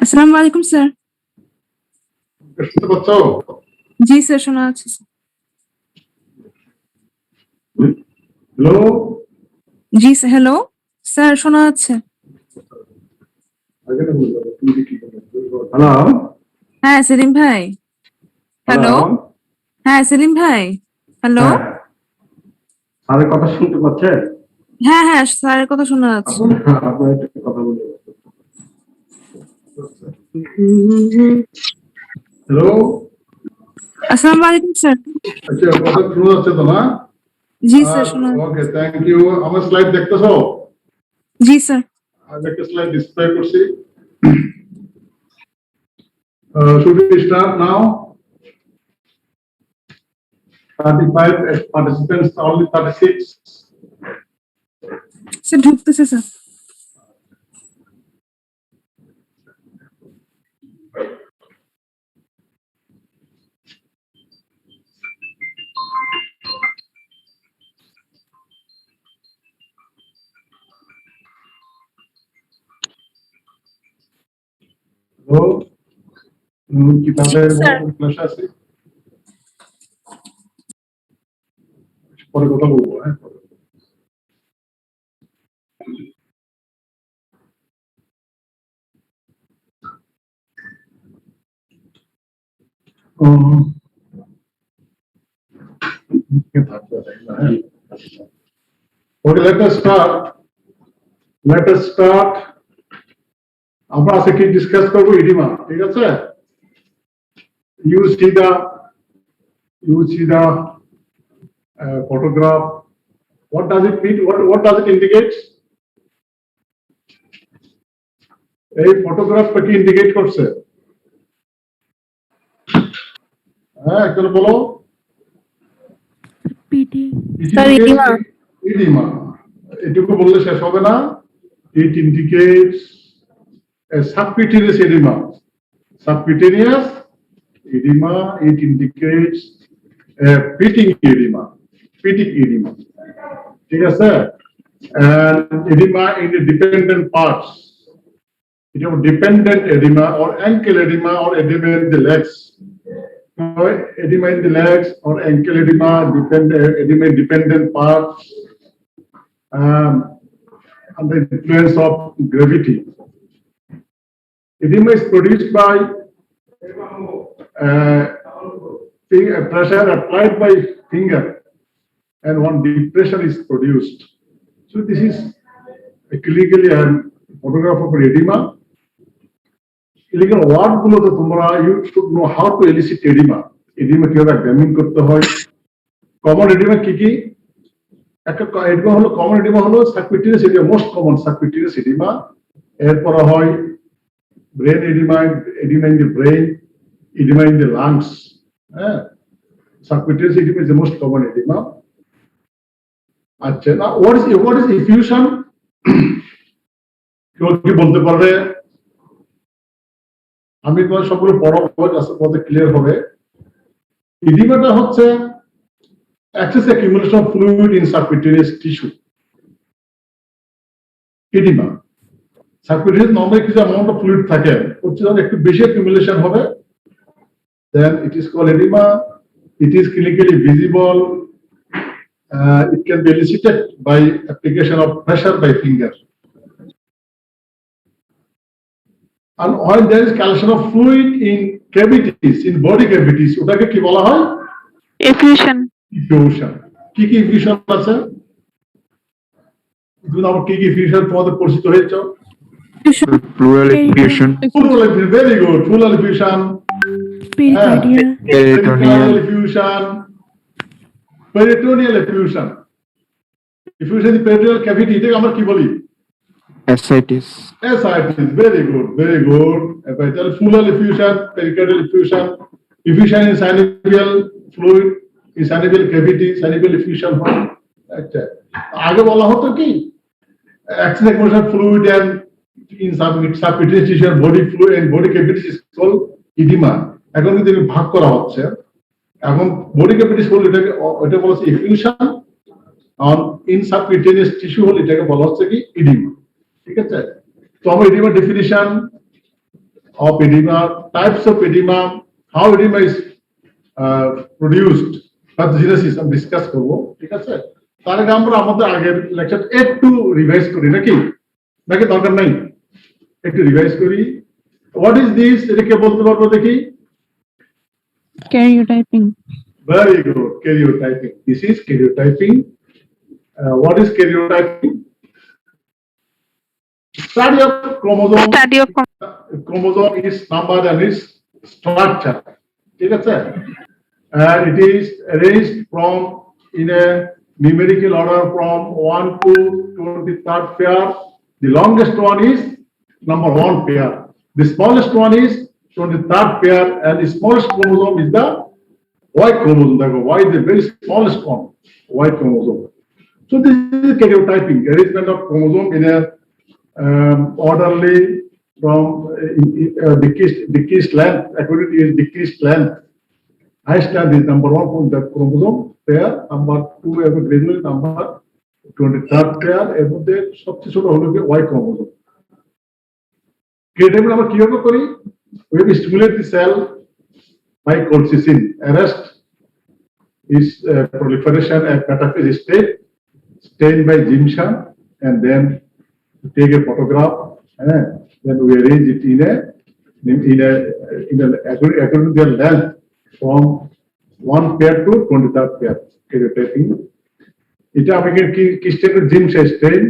আসসালামু আলাইকুম স্যার। শুনতে পাচ্ছ? জি স্যার, শোনা যাচ্ছে স্যার। হ্যালো জি স্যার, হ্যালো স্যার, শোনা যাচ্ছে। হ্যালো হ্যাঁ সেলিম ভাই। হ্যালো। হ্যাঁ সেলিম ভাই, হ্যালো। স্যারের কথা শুনতে পাচ্ছেন? হ্যাঁ হ্যাঁ, স্যারের কথা শোনা যাচ্ছে। আপনার একটা কথা বলি। হ্যালো, আসসালামু আলাইকুম স্যার। আচ্ছা কথা শোনা যাচ্ছে তো না? জি স্যার, শোনা। ওকে, থ্যাংক ইউ। আমার স্লাইড দেখতেছো? জি স্যার। আমি একটা স্লাইড ডিসপ্লে করছি। Should we start now? 35 participants, only 36. Sir ঢুকতেছে স্যার। Hello, কিভাবে স্যার। ক্লাস আছে? পরে কথা বলবো, হ্যাঁ। Okay, let us start. আমরা আজকে কি ডিসকাস করব? ইডিমা, ঠিক আছে? You see the photograph. What does it mean? What does it indicate? এই ফটোগ্রাফটা কি ইন্ডিকেট করছে? হ্যাঁ, একটু বলো। PT sir, edema. ইডিমা, এটুকু বললে শেষ হবে না। It indicates a subcutaneous edema. Subcutaneous edema, it indicates a pitting edema. ঠিক আছে? And edema in the dependent parts. It is dependent edema or ankle edema or edema in the legs. Edema in the legs or ankle edema, edema in dependent parts, under the influence of gravity. Edema is produced by pressure applied by finger, and one depression is produced. So this is clinically a photograph of edema. Clinical word গুলো তো তোমরা, you should know how to elicit edema. Edema কিভাবে examine করতে হয়। Common edema কি কি? একটা edema হলো, কমন edema হলো subcutaneous edema, most common subcutaneous edema। এরপর হয় brain edema, edema in the brain, edema in the lungs. Subcutaneous edema is the most common edema. আচ্ছা, now what is effusion? কেউ কি বলতে পারবে? আমি তোমার সবগুলো পড়াবো, ক্লিয়ার হবে। এডিমাটা হচ্ছে excess accumulation of fluid in subcutaneous tissue. Oedema subcutaneous normally কিছু অ্যামাউন্ট অফ ফ্লুইড থাকে, হচ্ছে যখন একটু বেশি অ্যাকুমুলেশন হবে, then it is called edema. It is clinically visible. It can be elicited by application of pressure by finger. And when there is collection of fluid in cavities, in body cavities, ওটাকে কি বলা হয়? এফিউশন। কি কি এফিউশন আছে? তুমি আমার কি কি এফিউশন তোমাদের পরিচিত হয়েছে? Pleural effusion. Very good. Pleural effusion. Peritoneal effusion. Peritoneal effusion. Effusion in the peritoneal cavity, এটাকে আমরা কি বলি? Ascites. Very good. Pleural effusion, pericardial effusion, effusion in synovial fluid, in synovial cavity, synovial effusion হয়। আচ্ছা, আগে বলা হতো কি excess accumulation of fluid and in subcutaneous tissue and body fluid and body cavities is called edema. এখন কিন্তু ভাগ করা হচ্ছে, এখন বডি ক্যাভিটিস হল এটাকে, এটা বলা হচ্ছে effusion, R in subcutaneous tissue হল এটাকে বলা হচ্ছে কি edema। ঠিক আছে? তো আমরা edema definition of edema, types of edema, how edema is produced, pathogenesis আমি ডিসকাস করব, ঠিক আছে? তার আগে আমরা আমাদের আগের লেকচার একটু রিভাইজ করি নাকি দরকার নাই? একটু রিভাইজ করি। What is this? এটা কে বলতে পারবো দেখি? Karyotyping. Very good, karyotyping. This is karyotyping. What is karyotyping? Study of chromosome. Study of Chromosome is number and its structure. ঠিক আছে? And it is arranged from in a numerical order from 1 to 23rd pair. The longest one is number 1 pair. The smallest one is 23rd pair, and the smallest chromosome is the Y chromosome. Y is the very smallest one, Y chromosome. So this is karyotyping, arrangement of chromosome in a orderly from decreased length, according to its decreased length. Highest length is number 1 from the chromosome pair, number 2 এবং gradually number 23rd pair, এর মধ্যে সবচেয়ে ছোট হলো Y chromosome. Karyotyping আমরা কিভাবে করি? We stimulate the cell by colchicine, arrest its proliferation at metaphase state, stained by Jimshan, and then take a photograph, and then we arrange it in a according to their length from 1 pair to 23rd pair. Karyotyping. এটা আমাকে কি স্টেটের জিমশা Steyn,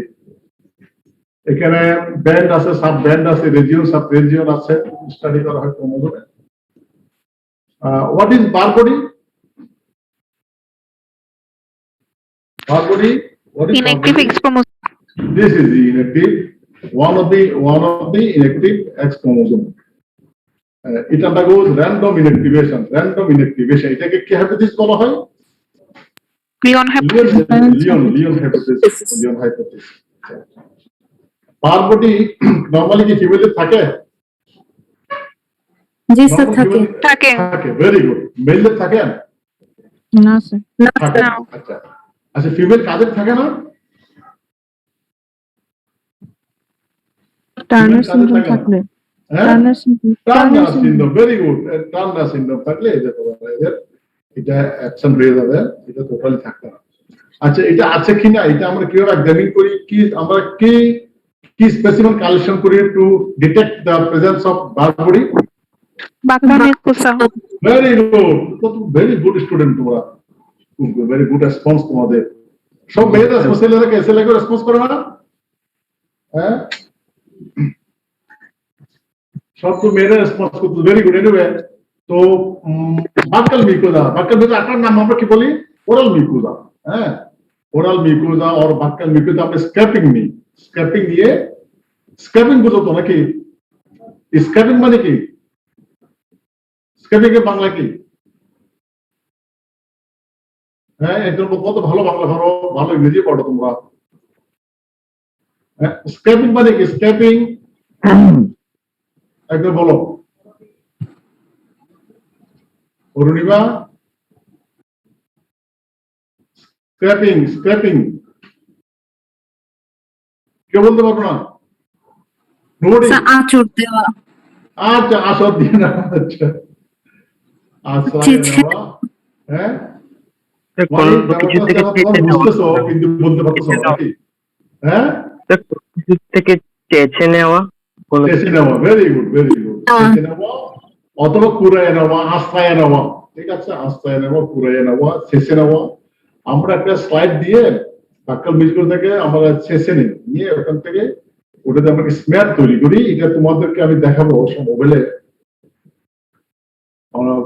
এখানে band আছে, sub band আছে, region sub region আছে, study করা হয় ক্রোমোজোমে। What is bar body? Bar body? What is inactive X chromosome. This is the inactive, one of the inactive X chromosome. It undergoes random inactivation. এটাকে কি hypothesis বলা হয়? Leon hypothesis. Bar body normally কি ফিমেলে থাকে? জি sir থাকে। থাকে। Very good. মেলে থাকে না স্যার। থাকে। আচ্ছা আচ্ছা, ফিমেল কাদের থাকে না? টার্নার সিনড্রোম থাকলে। Turner syndrome, very good. Turner syndrome থাকলে এটা অ্যাকশন হয়ে যাবে, এটা টোটালি থাকবে না। আচ্ছা, এটা আছে কিনা এটা আমরা কিভাবে এক্সামিন করি? কি আমরা কি স্পেসিমেন কালেকশন করি to detect the presence of bar body? Very good, very good student তোমরা, ভেরি গুড রেসপন্স তোমাদের। সব মেয়েরা ছেলেরা রেসপন্স করে না? হ্যাঁ, সব তো মেয়েরা রেসপন্স করতে, ভেরি গুড। এনিওয়ে, তো বাক্কাল মিউকোজা আটার নাম আমরা কি বলি? Oral mucosa. হ্যাঁ, ওরাল মিউকোজা আর বাক্কাল মিউকোজা আমরা স্ক্র্যাপিং নিই। স্ক্র্যাপিং নিয়ে, স্ক্র্যাপিং বুঝো তো নাকি? স্ক্র্যাপিং মানে কি? স্ক্র্যাপিং এর বাংলা কি? হ্যাঁ, এটার কত ভালো বাংলা ধরো, ভালো ইংরেজি পড়ো তোমরা। স্ক্র্যাপিং মানে কি? স্ক্র্যাপিং একবার বলো অরুণিমা। স্ক্র্যাপিং কেউ বলতে পারবো না? আঁচড় দেওয়া। আচ্ছা, আসর দিয়ে না। আচ্ছা, হ্যাঁ, বুঝতেছো কিন্তু বলতে পারতেছো নাকি? হ্যাঁ, থেকে চেঁচে নেওয়া। Very good, very good. চেঁচে নেওয়া অথবা কুড়াইয়ে নেওয়া, আশ্রয় নেওয়া। ঠিক আছে, আশ্রয় নেওয়া, কুড়াইয়ে নেওয়া, শেষে নেওয়া। আমরা একটা স্লাইড দিয়ে বাক্কাল মিউকোজা থেকে আমরা শেষে নিই, নিয়ে ওখান থেকে ওটাতে আমরা স্মেয়ার তৈরি করি। এটা তোমাদেরকে আমি দেখাবো মোবাইলে,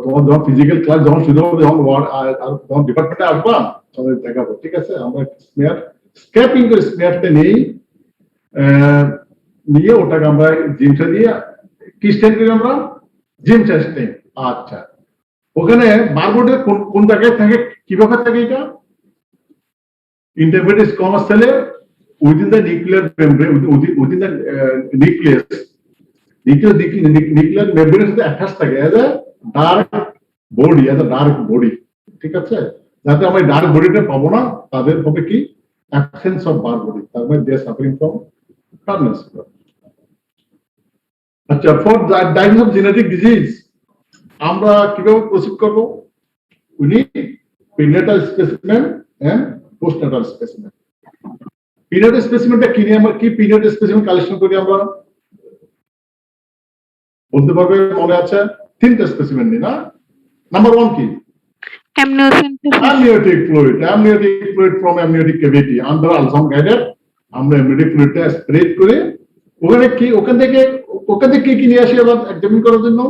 তোমার যখন ফিজিক্যাল ক্লাস যখন শুরু হবে, যখন ডিপার্টমেন্টে আসবা তাদের দেখাবো। ঠিক আছে, আমরা স্মেয়ার স্ক্র্যাপিং করে স্মেয়ারটা নিয়ে ওটাকে আমরা জিমসা দিয়ে কি স্টেন করি আমরা? জিমসা স্টেন। আচ্ছা, ওখানে বারবোর্ডে কোন জায়গায় থাকে, কিভাবে থাকে? এটা ইন্টারফেরেন্স কমাস সেলে within the nuclear membrane, within the nucleus, nuclear membrane সাথে অ্যাটাচ থাকে as a dark body, ঠিক আছে? যাতে আমরা ডার্ক বডিটা পাবো না, তাদের হবে কি absence of bar body, তার মানে they are suffering from Turner syndrome. আচ্ছা, for diagnosis of genetic disease আমরা কিভাবে প্রসিড করব? We need prenatal specimen and postnatal specimen. Prenatal স্পেসিমেনটা কি নিয়ে আমরা কি প্রিনেটাল স্পেসিমেন কালেকশন করি আমরা? বলতে পারবে মনে আছে? তিনটা স্পেসিমেন নিই না? নাম্বার 1 কি? amniocentesis, amniotic fluid from amniotic cavity under ultrasound guided আমরা amniotic fluidটা স্প্রেড করে ওখান থেকে কি নিয়ে আসি আবার এক্সামিন করার জন্য?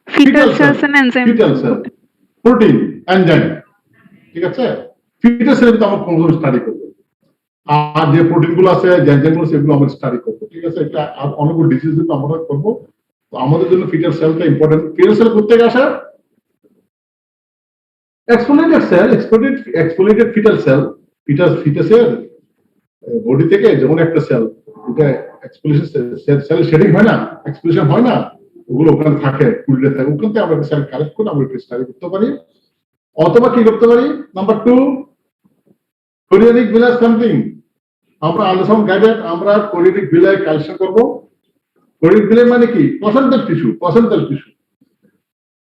fetal cells and enzymes. Fetal cell, protein, enzyme. ঠিক আছে, ফিটাল সেল তো আমরা কোন স্টাডি করব, আর যে প্রোটিন গুলো আছে, যে এনজাইম গুলো সেগুলো আমরা স্টাডি করব। ঠিক আছে, এটা অনেকগুলো ডিজিজ আমরা করব। তো আমাদের জন্য ফিটাল সেলটা ইম্পর্টেন্ট। ফিটাল সেল কোথা থেকে আসে? Exfoliated cell, exfoliated fetal cell, ফিটাসের বডি থেকে যেমন একটা সেল, এটা এক্সফোলিয়েশন সেল শেডিং হয় না, এক্সফোলিয়েশন হয় না, ওগুলো ওখানে থাকে, কুড়িয়ে থাকে, ওখান থেকে আমরা সেল কালেক্ট করে আমরা স্টাডি করতে পারি। অথবা কি করতে পারি? Number 2, chorionic villi sampling. আমরা আল্ট্রাসাউন্ড গাইডেড আমরা কোরিয়ানিক ভিলাই কালেকশন করব। কোরিয়ানিক ভিলাই মানে কি? Placental tissue.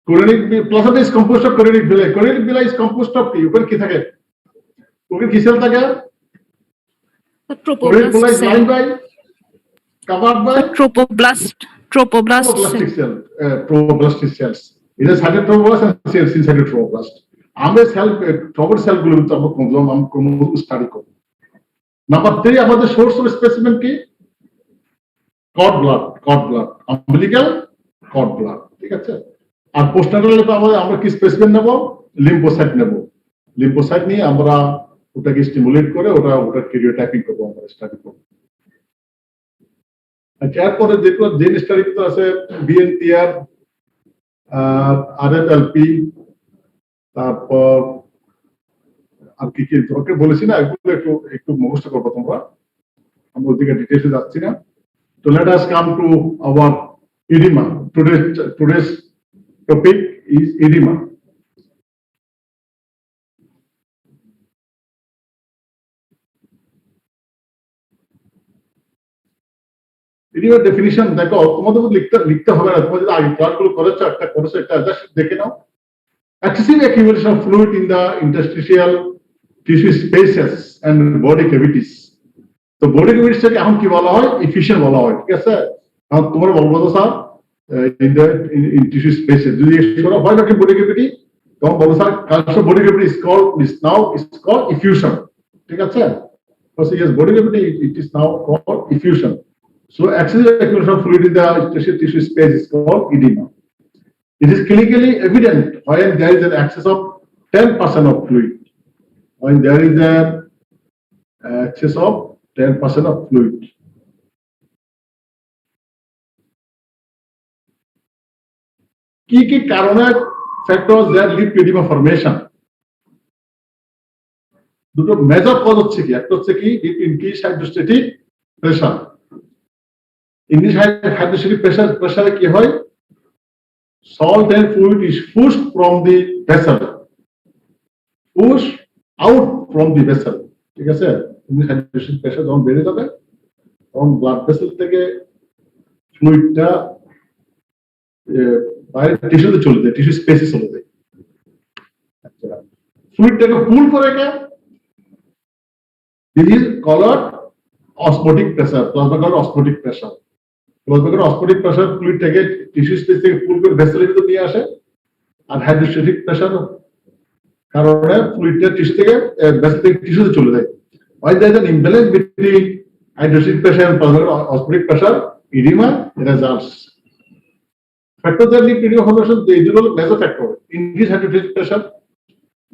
Chorionic placenta is composed of chorionic villi. Chorionic villi is composed of কি? ওখানে কি থাকে? ওখানে কি সেল থাকে? Chorionic villi is lined by, covered by Tropoblastic trophoblastic cell, trophoblastic cells. It is sided trophoblast and syncytial trophoblast. আমরা cell ট্রোবোড সেলগুলো কিন্তু আমরা কোন স্টাডি করব। নাম্বার 3 আমাদের সোর্স অফ স্পেসিমেন কি? Cord blood, umbilical cord blood। ঠিক আছে, আর পোস্টনাটালে তো আমরা কি স্পেসিমেন নেব? লিম্ফোসাইট নেব। লিম্ফোসাইট নিয়ে আমরা ওটাকে স্টিমুলেট করে ওটা ক্যারিওটাইপিং করব, আমরা স্টাডি করব। আচ্ছা, এরপরে যে স্টাডি তো আছে বিএনপিআর, আরএফএলপি, তারপর আর কি কি তোকে বলেছি না, এগুলো একটু মুখস্থ করবো তোমরা, আমরা ওদিকে ডিটেইলসে যাচ্ছি না। তো let us come to our edema. Today's topic is edema. edema definition দেখো, তোমাদের লিখতে হবে না, তোমাদের আগে ক্লাসগুলো করেছো, একটা জাস্ট দেখে নাও। Excessive accumulation of fluid in the interstitial tissue spaces and body cavities. তো বডি ক্যাভিটিসটাকে এখন কি বলা হয়? এফিশিয়েন্ট বলা হয়। ঠিক আছে, এখন তোমরা বলবো তো স্যার in tissue spaces যদি এক্সট্রা হয় নাকি বডি ক্যাভিটি, তখন বলবো sir culture body cavity is called effusion। ঠিক আছে, so yes, body cavity it is now called effusion. So excessive accumulation of fluid in the interstitial tissue space is called edema. It is clinically evident when there is an excess of 10% of fluid. When there is an excess of 10% of fluid. কি কারণে factors that lead to edema formation? দুটো major cause হচ্ছে কি? একটা হচ্ছে কি increased hydrostatic pressure. Increased hydrostatic pressure কি হয়? Salt and fluid is pushed from the vessel, push out from the vessel। ঠিক আছে, hydrostatic pressure যখন বেড়ে যাবে তখন ব্লাড ভেসেল থেকে ফ্লুইডটা বাইরে টিস্যুতে চলে যায়, টিস্যু স্পেসে চলে যায়। আচ্ছা, ফ্লুইডটাকে পুল করে কে? This is called osmotic pressure, plasma called osmotic pressure। Osmotic pressure fluid থেকে টিস্যু স্পেস থেকে পুল করে ভেসেলের ভিতর নিয়ে আসে, আর হাইড্রোস্ট্যাটিক প্রেসার কারণে ফ্লুইডটা টিস্যু থেকে ভেসেল থেকে টিস্যুতে চলে যায়। Why there is an imbalance between hydrostatic pressure and osmotic pressure, edema results. Factors that lead to edema formation, the usual major factor: increased hydrostatic pressure,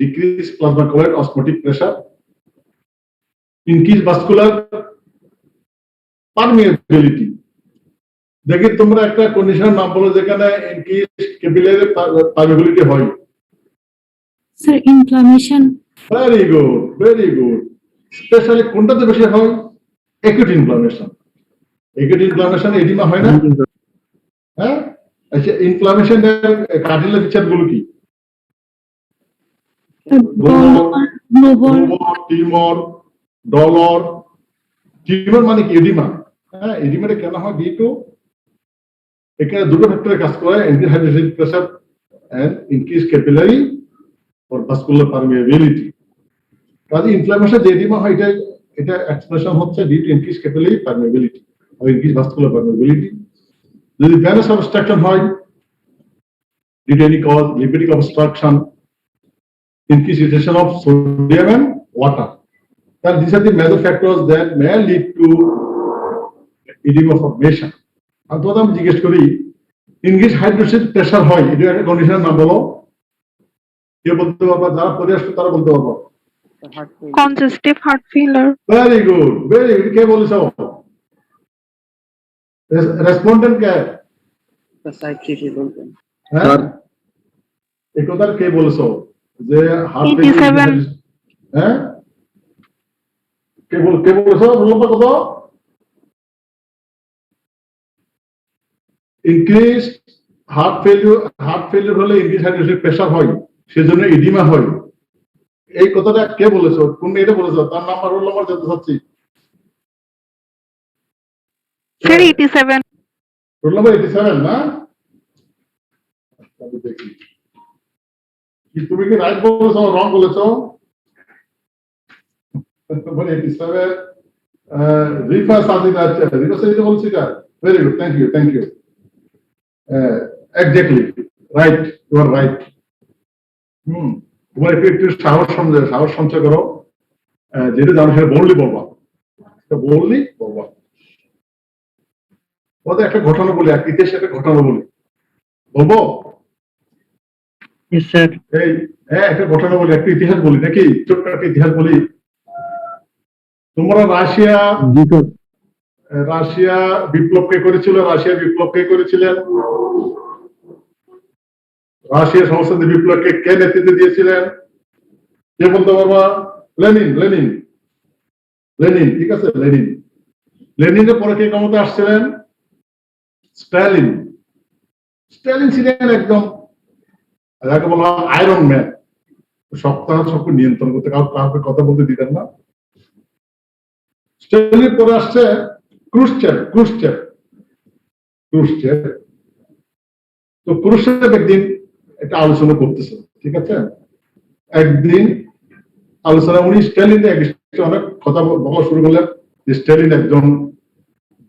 decreased plasma chloride osmotic pressure, increased vascular permeability। দেখি তোমরা একটা কন্ডিশনের নাম বলো যেখানে increase capillary permeability হয়। Sir inflammation. Very good. Specially কোনটাতে বেশি হয়? Acute inflammation. Acute inflammation oedema হয় না? হ্যাঁ, আচ্ছা, ইনফ্লামেশনের কার্ডিনাল ফিচার গুলো কি? টিউমার, ডলর। টিউমার মানে কি? এডিমা। হ্যাঁ, এডিমাটা কেন হয়? ডিউ টু এখানে দুটো ফ্যাক্টরে কাজ করে, increase hydrostatic pressure and increase capillary or vascular permeability. কাজে ইনফ্লামেশন যে এডিমা হয় এটা এক্সপ্রেশন হচ্ছে due to increase capillary permeability or increase vascular permeability. যদি ভেনাস অবস্ট্রাকশন হয় due to any cause, lymphatic obstruction, increased retention of sodium and water. Then these are the major factors that may lead to edema formation. আর তো আমি জিজ্ঞেস করি, increase hydrostatic pressure হয়, এটা একটা কন্ডিশনের নাম বলো। কে বলতে পারবা? যারা পড়ে আসবে তারা বলতে পারবা। congestive heart failure, very good, very good. কে বলেছ? রেসপন্ডেন্ট কে? হ্যাঁ, এই কথা কে বলেছো যে হার্ট 87 হ্যাঁ, কে বলেছো? বললাম কত? ইনক্রিজ হার্ট ফেলিউর হলে ইনক্রিজ হাইড্রোস্ট্যাটিক প্রেসার হয়, সেজন্য এডিমা হয়। এই কথাটা কে বলেছো? কোন এটা বলেছো? তার নাম্বার রোল নাম্বার জানতে চাচ্ছি। sir 87, রোল নাম্বার 87 না? আমি দেখি কি তুমি কি রাইট বলেছো রং বলেছো? মানে 87 রিফা সাজিদা, আচ্ছা রিফা সাজিদা বলছি এটা। Very good, thank you. Exactly right, you are right. তোমার একটু সাহস সঞ্চয় করো, যেটা জানো সেটা বললি বলবা। ওদের একটা ঘটনা বলি, এক ইতিহাসে একটা ঘটনা বলি, বলবো? Yes, sir. এই হ্যাঁ, একটা ঘটনা বলি, একটা ইতিহাস বলি নাকি? ছোট্ট একটা ইতিহাস বলি। তোমরা রাশিয়া বিপ্লব কে করেছিল? রাশিয়া সংসদে বিপ্লবকে কে নেতৃত্ব দিয়েছিলেন? কে বলতে পারবা? লেনিন। ঠিক আছে, লেনিনের পরে কে ক্ষমতা আসছিলেন? স্ট্যালিন ছিলেন একদম যাকে বলা আয়রন ম্যান, সব নিয়ন্ত্রণ করতে, কাউকে কথা বলতে দিতেন না। স্ট্যালিনের পরে আসছে ক্রুশ্চেভ। তো ক্রুশ্চেভ একদিন একটা আলোচনা করতেছে, ঠিক আছে? একদিন আলোচনা উনি স্ট্যালিন অনেক কথা বলা শুরু করলেন যে স্ট্যালিন একজন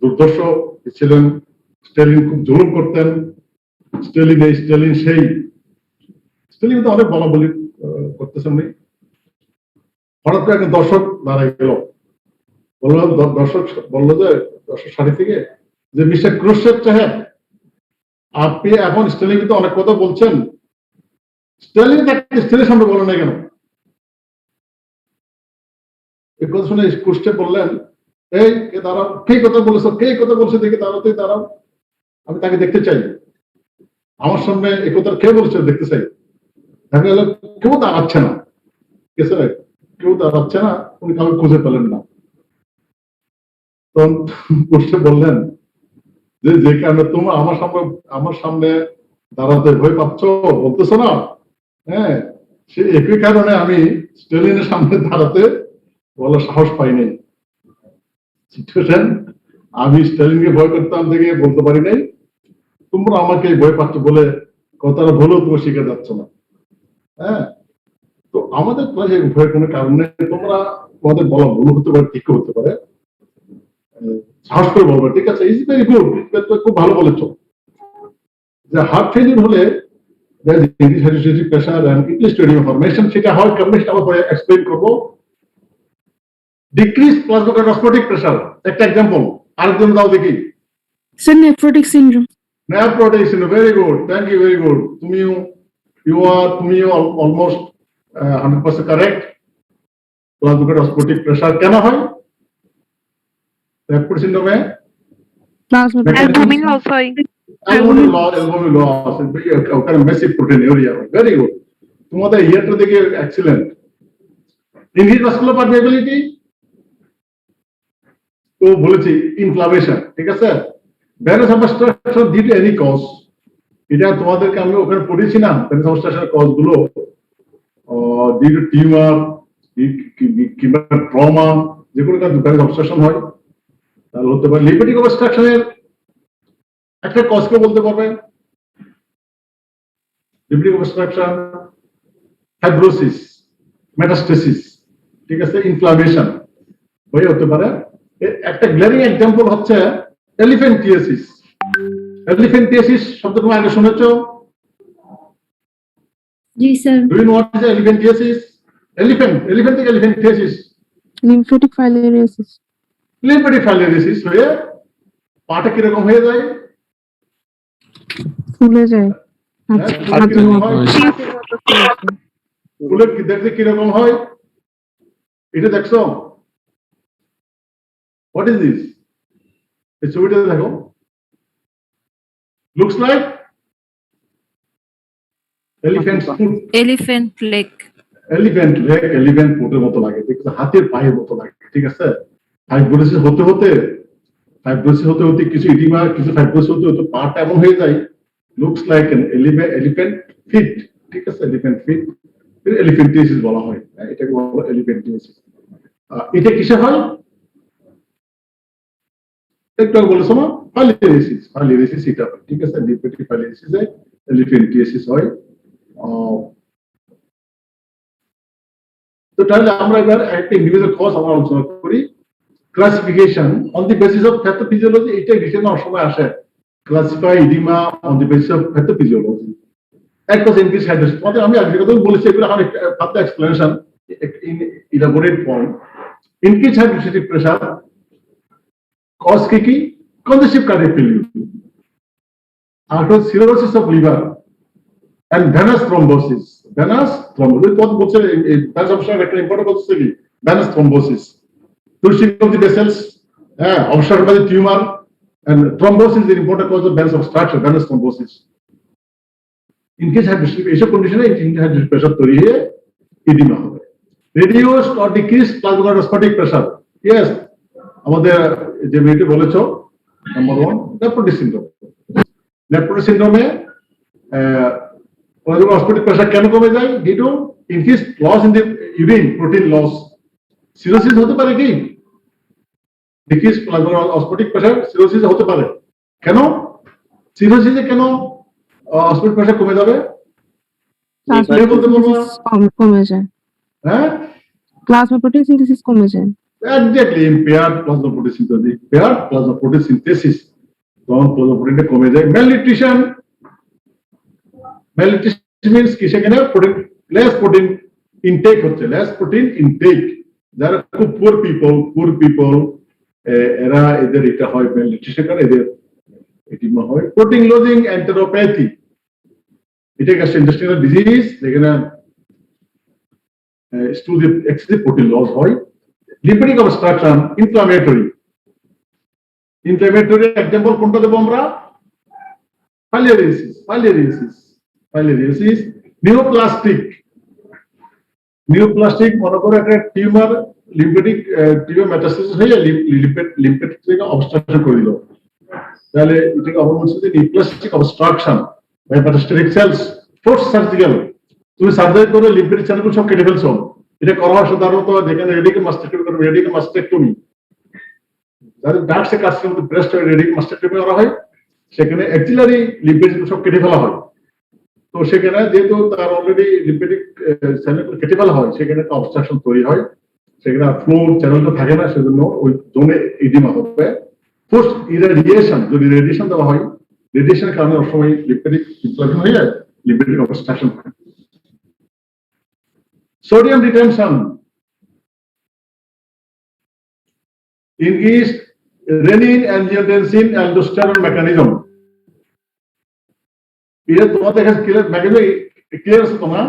দুর্দর্শ ছিলেন, স্ট্যালিন খুব জুলুম করতেন, স্ট্যালিন অনেক বলা বলি করতেছেন উনি। হঠাৎ করে একজন দর্শক দাঁড়ায় গেল, দর্শক সারি থেকে যে মিস্টার ক্রুশ্চেভ সাহেব, আপনি এখন স্ট্যালিন কিন্তু অনেক কথা বলছেন, স্ট্যালিনের সামনে বলেন না কেন? এই কথা শুনে ক্রুশ্চেভ বললেন, এই দাঁড়াও, কে কথা বলছে দেখে দাঁড়াও, আমি তাকে দেখতে চাই। আমার সামনে এই কথা কে বলছে দেখতে চাই। দেখা গেল কেউ দাঁড়াচ্ছে না, উনি কাউকে খুঁজে পেলেন না। তখন ক্রুশ্চেভ বললেন যে কারণে তোমরা আমার সামনে দাঁড়াতে ভয় পাচ্ছ, বলতেছো না, হ্যাঁ, সে একই কারণে আমি স্ট্যালিনের সামনে দাঁড়াতে বলার সাহস পাইনি। সিচুয়েশন, আমি স্ট্যালিনকে ভয় করতাম দেখে বলতে পারি নাই, তোমরা আমাকে ভয় পাচ্ছ বলে কথাটা বলেও তোমার শিখে যাচ্ছ না। হ্যাঁ, তো আমাদের ভয়ের কোনো কারণ নেই। তোমাদের বলা ভুল হতে পারে, ঠিক হতে পারে, সাহস করে বলবে, ঠিক আছে? ইজ ভেরি গুড, খুব ভালো বলেছো যে হার্ট ফেলিউর হলে pressure and increased edema formation, সেটা হয় কম্বিনেশন, আবার পরে এক্সপ্লেইন করব। ডিক্রিজ প্লাজমোকার্ডিক প্রেসার একটা एग्जांपल, আরেকজন দাও দেখি। Sir nephrotic syndrome. Very good, thank you, very good. তুমিও অলমোস্ট 100% কারেক্ট। প্লাজমোকার্ডিক প্রেসার কেন হয়? নেফ্রোটিক সিনড্রোমে albumin also, albumin loss, ওখানে massive proteinuria হয়। ভেরি গুড, তোমাদের ইয়ারটা দেখে এক্সিলেন্ট। ইনক্রিজ ভাস্কুলার পারমিয়াবিলিটি তো বলেছি, ইনফ্লামেশন, ঠিক আছে? Venous obstruction due to any cause, এটা তোমাদেরকে আমি ওখানে পড়েছি না, ভেনাস অবস্ট্রাকশনের কজ গুলো ডিউ টু টিউমার কিংবা ট্রমা, যে কোনো কারণে ভেনাস অবস্ট্রাকশন হয়। তাহলে হতে পারে লিপিডিক অবস্ট্রাকশনের একটা কজকে বলতে পারবেন? লিম্ফেটিক অবস্ট্রাকশন, ফাইব্রোসিস, মেটাস্টেসিস, ঠিক আছে, ইনফ্লামেশন হয়ে হতে পারে। একটা গ্লেরিং এক্সাম্পল হচ্ছে এলিফ্যান্টিয়াসিস। এলিফ্যান্টিয়াসিস শব্দ তুমি আগে শুনেছো? জি sir. Do you know what is elephantiasis? Elephant থেকে এলিফ্যান্টিয়াসিস, লিম্ফেটিক ফাইলিয়ারিয়াসিস। লিম্ফেটিক ফাইলিয়ারিয়াসিস হয়ে পাটা কিরকম হয়ে যায়? ফুলে যায়। হ্যাঁ, পা কিরকম হয়? ফুলের দেখতে কিরকম হয়? এটা দেখছো? What is this? এই ছবিটা দেখো, looks like elephant foot. Elephant leg. Elephant leg, elephant ফুটের মতো লাগে, ঠিক আছে, হাতের পায়ের মতো লাগে, ঠিক আছে। ফাইব্রোসিস হতে হতে কিছু ইডিমা, কিছু ফাইব্রোসিস হতে হতে পাটা এমন হয়ে যায়, looks like an elephant feet, ঠিক আছে, এলিফ্যান্ট ফিট। এলিফ্যান্টিয়াসিস বলা হয়, এটাকে বলা হয় এলিফ্যান্টিয়াসিস। এটা কিসে হয়? একটু বলেছো না, ফাইলিয়ারিয়াসিস এটা হয়, ঠিক আছে, লিম্ফেটিক ফাইলিয়ারিয়াসিসে এলিফ্যান্টিয়াসিস হয়। তো তাহলে আমরা এবার একটা ইন্ডিভিজুয়াল কজ আমরা আলোচনা করি। Classification on the basis of pathophysiology, এটা রিটেন হওয়ার সময় আসে। Classify edema on the basis of pathophysiology. একটা ইনক্রিজ হাইড্রোসিস, আমি আগে কথা বলেছি, এগুলো আমার further explanation in elaborate form. Increase hydrostatic pressure cause কি? কনজেস্টিভ কার্ডিয়াক ফেলিউর, আর cirrhosis of liver and venous thrombosis. Venous thrombosis কত বলছে? ভেনাস অবস্ট্রাকশন একটা ইম্পর্টেন্ট হচ্ছে কি venous thrombosis, twisting of the vessels, obstruction by the tumor, and thrombosis is an important cause of venous obstruction, venous thrombosis. In case hydrocephalus এইসব কন্ডিশনে ইনহাইড্রেটেড pressure তৈরি হয়ে edema হবে। Reduced or decreased plasma oncotic pressure, yes, আমাদের যে মেয়েটি বলেছো number 1 nephrotic syndrome. Nephrotic সিনড্রোমে প্লাজমোস্ফটিক প্রেসার কেন কমে যায়? Due to increased loss in the urine, protein loss. Cirrhosis হতে পারে কি? ডিক্রিজ প্লাজমোস্ফটিক প্রেসার সিরোসিস হতে পারে। কেন সিরোসিসে কেন অস্মোটিক প্রেসার কমে যাবে? কমে যায়। হ্যাঁ, প্লাজমা প্রোটিন সিনথেসিস কমে যায়। Exactly, impaired plasma protein synthesis, impaired plasma protein synthesis, তখন প্লাজমা প্রোটিনটা কমে যায়। ম্যালনিউট্রিশন, ম্যালনিউট্রিশন মিন্স কি? সেখানে প্রোটিন লেস প্রোটিন ইনটেক হচ্ছে, লেস প্রোটিন ইনটেক। যারা খুব পুয়ার পিপল এরা এদের এটা হয় ম্যালনিউট্রিশন, কারণে এদের এডিমা হয়। প্রোটিন লজিং এন্টেরোপ্যাথি, এটা গ্যাস্ট্রোইন্টেস্টাইনাল ডিজিজ, যেখানে স্টুল এক্সেসিভ প্রোটিন লস হয়। লিম্ফেটিক অবস্ট্রাকশন, ইনফ্লামেটরি এক্সাম্পল কোনটা দেবো আমরা? ফাইলিয়ারিয়াসিস। নিউপ্লাস্টিক মনে করো একটা টিউমার, লিম্ফেটিক টিউমার মেটাস্টেসিস হয়ে লিম্ফেটিক থেকে অবস্ট্রাকশন করে দিল, তাহলে এটাকে আমরা বলছি যে neoplastic obstruction by metastatic cells. Force surgical, তুমি সার্জারি করে লিম্ফেটিক চ্যানেলগুলো সব কেটে ফেলছো, এটা করা হয় সাধারণত যেখানে রেডিক্যাল মাস্টেক্টমি, যাদের ডার্কসে কার্সিনোম ব্রেস্ট রেডিক্যাল মাস্টেক্টমি করা হয়, সেখানে অ্যাক্সিলারি লিম্ফেটিক সব কেটে ফেলা হয়। তো সেখানে যেহেতু তার অলরেডি লিম্ফেটিক চ্যানেল কেটে ফেলা হয়, সেখানে একটা অবস্ট্রাকশন তৈরি হয়, সেখানে ফ্লো চ্যানেলটা থাকে না, সেজন্য ওই জোনে এডিমা হবে। পোস্ট ইরাডিয়েশন, যদি রেডিয়েশন দেওয়া হয়, রেডিয়েশনের কারণে অনেক সময় লিম্ফেটিক ইনফ্লামেশন হয়ে যায়, লিম্ফেটিক অবস্ট্রাকশন হয়। Sodium retention, increased renin, angiotensin, aldosterone mechanism. এটা তোমাদের কাছে ক্লিয়ার আছে তোমরা?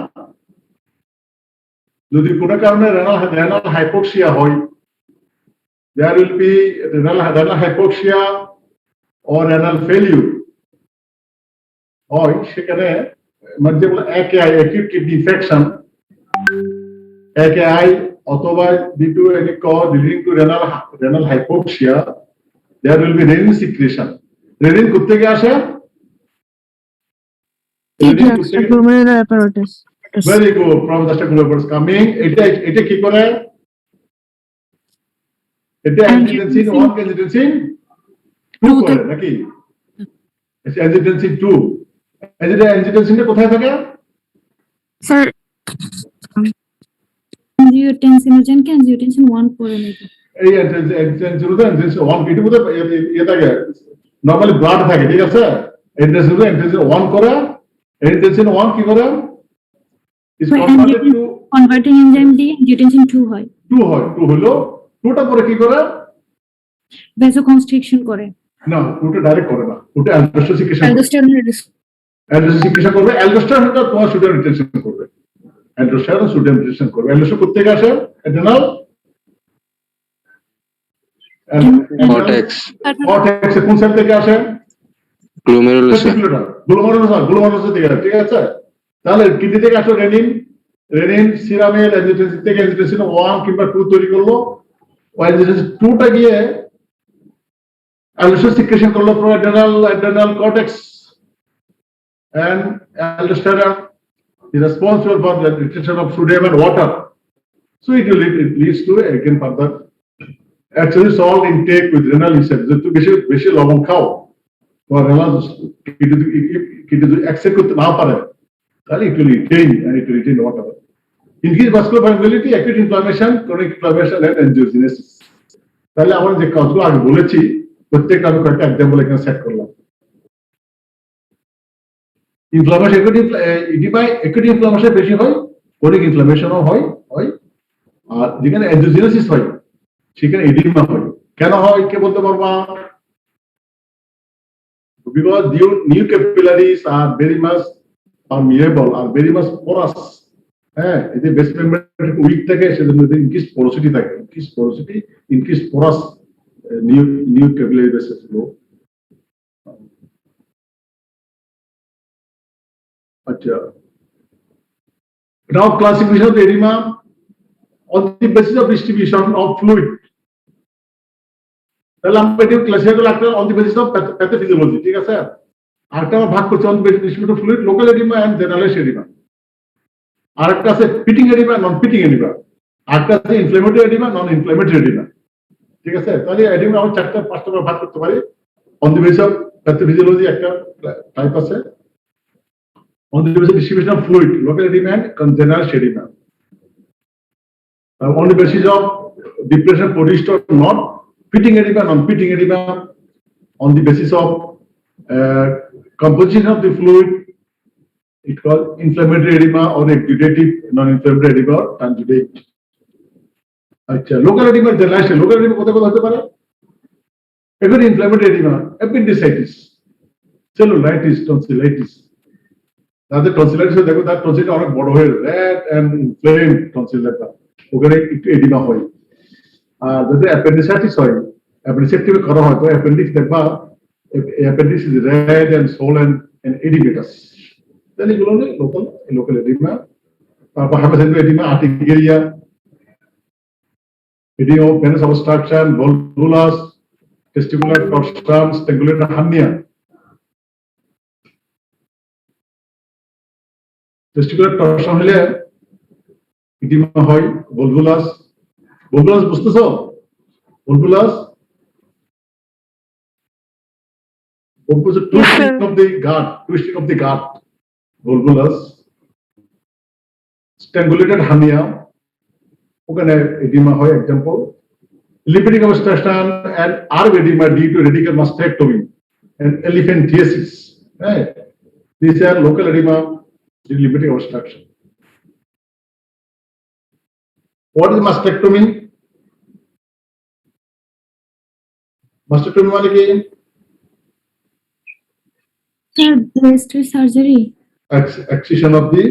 যদি কোনো কারণে renal hypoxia হয়, there will be renal hypoxia or renal failure হয়, সেখানে মানে বলে AKI, acute kidney infection, AKI অথবা due to any cause leading to renal hypoxia, there will be renin secretion. Renin কোথা থেকে আসে? glomerular apparatus. Very good, from the glomerulus coming. এটা কি করে? এটা angiotensin 1, angiotensin 2 করে নাকি? অ্যাঞ্জিওটেনসিন 2 অ্যাঞ্জিওটেনসিন কোথায় থাকে? স্যার অ্যাঞ্জিওটেনসিনোজেনকে অ্যাঞ্জিওটেনসিন 1 করে নেবে। এই অ্যাঞ্জিওটেনসিন 1 এটা বোধহয় ইয়ে থাকে, নরমালি ব্লাড থাকে, ঠিক আছে? অ্যাঞ্জিওটেনসিন 1 করে, অ্যাঞ্জিওটেনসিন 1 কি করে? Is converted to converting enzyme দিয়ে অ্যাঞ্জিওটেনসিন 2 হয়। 2 হয়, 2 হলো 2টা পরে কি করে? ভ্যাসোকনস্ট্রিকশন করে। না, 2টা ডাইরেক্ট করে না, 2টা অ্যালডোস্টেরন সিক্রেশন করবে, অ্যালডোস্টেরন তোমার সোডিয়াম রিটেনশন করবে, অ্যালডোস্টেরন সোডিয়াম রিটেনশন করবে। অ্যালডোস্টেরন কোথা থেকে আসে? অ্যাড্রেনাল কর্টেক্স, কর্টেক্স কোন সেল থেকে আসে? গ্লোমেরুলাস, গ্লোমেরুলাস থেকে আসে, ঠিক আছে? তাহলে কিডনি থেকে আসে রেনিন সিরামেল অ্যাঞ্জিওটেনসিন থেকে অ্যাঞ্জিওটেনসিন 1 কিংবা 2 তৈরি করলো, অ্যাঞ্জিওটেনসিন 2টা গিয়ে অ্যালডোস্টেরন সিক্রেশন করলো from adrenal cortex, and aldosterone is responsible for the retention of sodium and water. So it leads to again further actually salt intake with renal insect. যেহেতু বেশি লবণ খাও বা renal কিডনি যদি accept করতে না পারে, তাহলে it will retain water. Increased vascular permeability, acute inflammation, chronic inflammation and angiogenesis. তাহলে আমরা যে কাজগুলো আগে বলেছি প্রত্যেকটা আমি কয়েকটা এক্সাম্পল এখানে সেট করলাম। ইনফ্লামেশন একুট ইনফ্লামেশন বেশি হয়, ক্রনিক ইনফ্লামেশনও হয়, আর যেখানে অ্যাঞ্জিওজেনেসিস হয় সেখানে এডিমা হয়। কেন হয় কে বলতে পারবা? Because new capillaries are very much permeable are very much porous. হ্যাঁ, এই যে বেস মেমব্রেন উইক থাকে সেজন্য ইনক্রিজ পোরোসিটি থাকে, increase porous new capillary bases গুলো। আচ্ছা, now classification of the edema on the basis of distribution of fluid. তাহলে আমরা এটি ক্লাসিফাই রাখতে on the basis of pathophysiology, ঠিক আছে? আরেকটা আমরা ভাগ করছি on the basis of distribution of fluid, local edema and generalized edema। আরেকটা আছে pitting edema, non pitting edema। আরেকটা আছে inflammatory edema, non inflammatory edema, ঠিক আছে? তাহলে edema আমরা 4-5টা ভাগ করতে পারি। on the basis of pathophysiology একটা টাইপ আছে, on the basis of distribution of fluid, local edema and generalized edema. On the basis of depression produced or not, pitting edema, non-pitting edema, on the basis of composition of the fluid, it was inflammatory edema or exudative, non-inflammatory edema or tangidate. আচ্ছা, local edema, generalized, local edema কোথায় কোথায় হতে পারে? Even inflammatory edema, appendicitis, cellulitis, tonsillitis. তাদের tonsillitis দেখো, তার টনসিলটা অনেক বড় হয়ে রেড এন্ড ইনফ্লেমড টনসিলটা, ওখানে একটু এডিমা হয়। আর যদি অ্যাপেন্ডিসাইটিস হয়, অ্যাপেন্ডিসেক্টমি করা হয়, তো অ্যাপেন্ডিক্স দেখবা appendix is red and swollen and edematous. তাহলে এগুলো হলো লোকাল এডিমা। তারপর হাইপোথেন্টিক edema, urticaria, edema of venous obstruction, volvulus, testicular torsion, strangulated hernia. Testicular torsion হলে এডিমা হয়, ভলভুলাস বুঝতেছো? Volvulus twisting of the gut, volvulus, strangulated hernia, ওখানে edema হয় example. Lymphatic obstruction and arm edema due to radical mastectomy and elephantiasis, right? These are local edema, lymphatic obstruction. What is mastectomy? Mastectomy মানে কি? Sir, breast surgery. Excision of the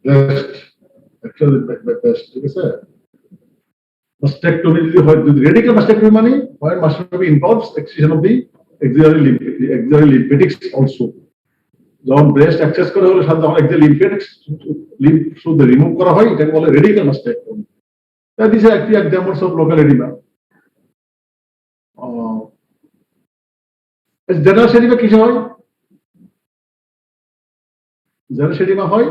breast, actually breast, ঠিক আছে? Mastectomy যদি হয়, যদি radical mastectomy মানে হয়, mastectomy involves excision of the axillary lymphatics also. যখন ব্রেস্ট অ্যাক্সেস করা হলে সাধারণত অনেক যে লিম্ফেটিক্স শুধু রিমুভ করা হয়, এটাকে বলে radical mastectomy. That is actually examples of local edema. General edema কিসে হয়? জেনারেল এডিমা হয়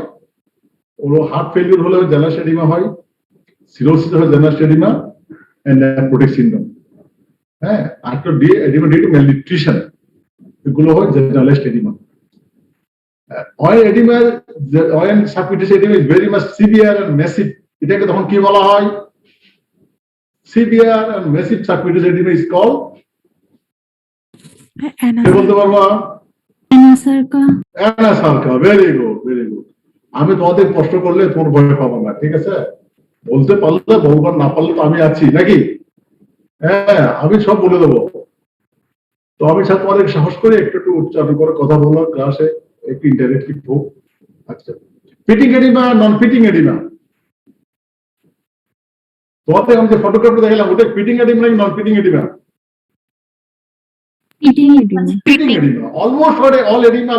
ওর হার্ট ফেলিউর হলে জেনারেল এডিমা হয়, সিরোসিস হলে general edema and nephrotic syndrome. হ্যাঁ, আরেকটা এডিমা ডিউ টু ম্যালনিউট্রিশন, এগুলো হয় generalised edema. When edema, when subcutaneous edema is very much severe and massive, এটাকে তখন কি বলা হয়? Severe and massive subcutaneous edema is called, কে বলতে পারবা? Anasarca. Very good, very good. আমি তোমাদের প্রশ্ন করলে তোমার ভয় পাবো না, ঠিক আছে? বলতে পারলে বহুবার, না পারলে তো আমি আছি নাকি? হ্যাঁ, আমি সব বলে দেবো। তো আমি সাথে অনেক সাহস করে একটু একটু উচ্চারণ করে কথা বলো ক্লাসে, একটু ইন্টারেক্টিভ হোক। আচ্ছা, pitting edema, non pitting edema. তোমাদের আমি যে ফটোগ্রাফটা দেখালাম, ওটা ফিটিং এডিমা নাকি non pitting edema? Pitting edema. Almost all edema